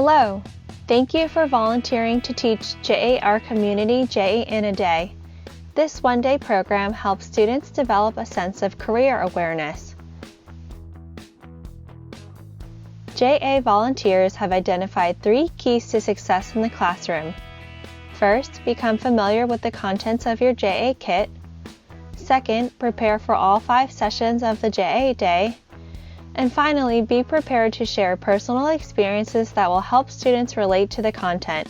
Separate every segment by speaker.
Speaker 1: Hello! Thank you for volunteering to teach JAR Community JA in a Day. This one-day program helps students develop a sense of career awareness. JA volunteers have identified 3 keys to success in the classroom. First, become familiar with the contents of your JA kit. Second, prepare for all 5 sessions of the JA Day. And finally, be prepared to share personal experiences that will help students relate to the content.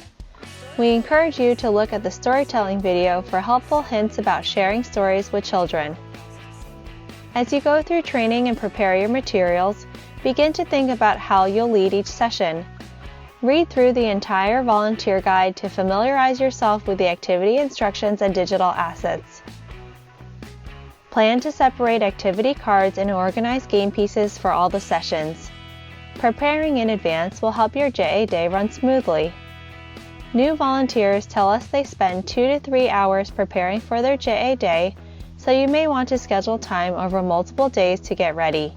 Speaker 1: We encourage you to look at the storytelling video for helpful hints about sharing stories with children. As you go through training and prepare your materials, begin to think about how you'll lead each session. Read through the entire volunteer guide to familiarize yourself with the activity instructions and digital assets. Plan to separate activity cards and organize game pieces for all the sessions. Preparing in advance will help your JA Day run smoothly. New volunteers tell us they spend 2 to 3 hours preparing for their JA Day, so you may want to schedule time over multiple days to get ready.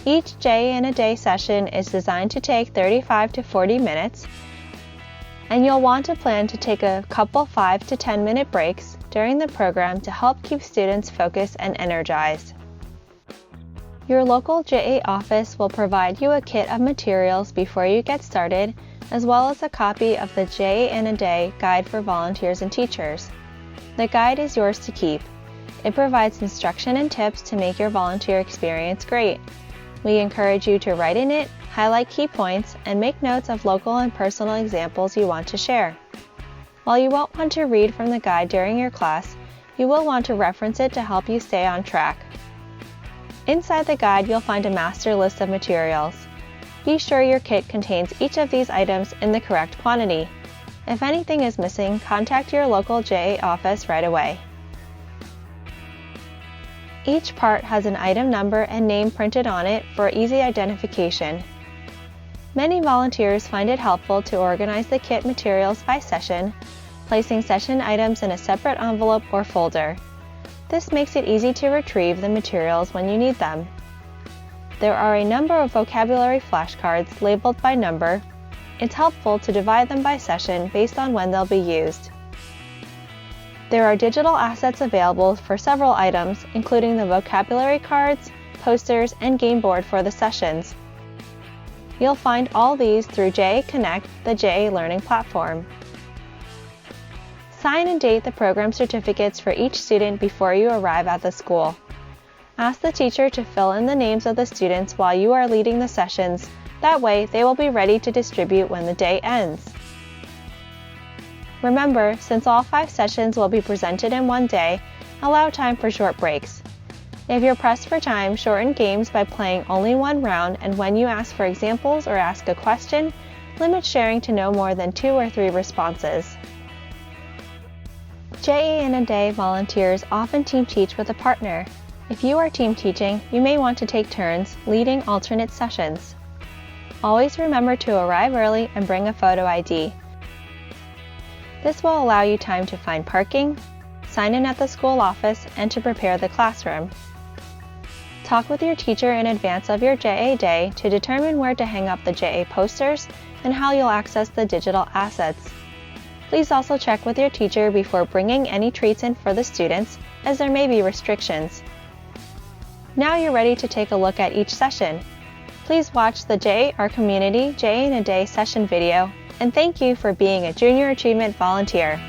Speaker 1: Each JA in a Day session is designed to take 35 to 40 minutes, and you'll want to plan to take a couple 5 to 10 minute breaks during the program to help keep students focused and energized. Your local JA office will provide you a kit of materials before you get started, as well as a copy of the JA in a Day Guide for Volunteers and Teachers. The guide is yours to keep. It provides instruction and tips to make your volunteer experience great. We encourage you to write in it, highlight key points, and make notes of local and personal examples you want to share. While you won't want to read from the guide during your class, you will want to reference it to help you stay on track. Inside the guide, you'll find a master list of materials. Be sure your kit contains each of these items in the correct quantity. If anything is missing, contact your local JA office right away. Each part has an item number and name printed on it for easy identification. Many volunteers find it helpful to organize the kit materials by session, placing session items in a separate envelope or folder. This makes it easy to retrieve the materials when you need them. There are a number of vocabulary flashcards labeled by number. It's helpful to divide them by session based on when they'll be used. There are digital assets available for several items, including the vocabulary cards, posters, and game board for the sessions. You'll find all these through JA Connect, the JA Learning platform. Sign and date the program certificates for each student before you arrive at the school. Ask the teacher to fill in the names of the students while you are leading the sessions. That way, they will be ready to distribute when the day ends. Remember, since all 5 sessions will be presented in one day, allow time for short breaks. If you're pressed for time, shorten games by playing only one round, and when you ask for examples or ask a question, limit sharing to no more than 2 or 3 responses. JA in a Day volunteers often team teach with a partner. If you are team teaching, you may want to take turns leading alternate sessions. Always remember to arrive early and bring a photo ID. This will allow you time to find parking, sign in at the school office, and to prepare the classroom. Talk with your teacher in advance of your JA Day to determine where to hang up the JA posters and how you'll access the digital assets. Please also check with your teacher before bringing any treats in for the students, as there may be restrictions. Now you're ready to take a look at each session. Please watch the JAR Community JA in a Day session video, and thank you for being a Junior Achievement volunteer.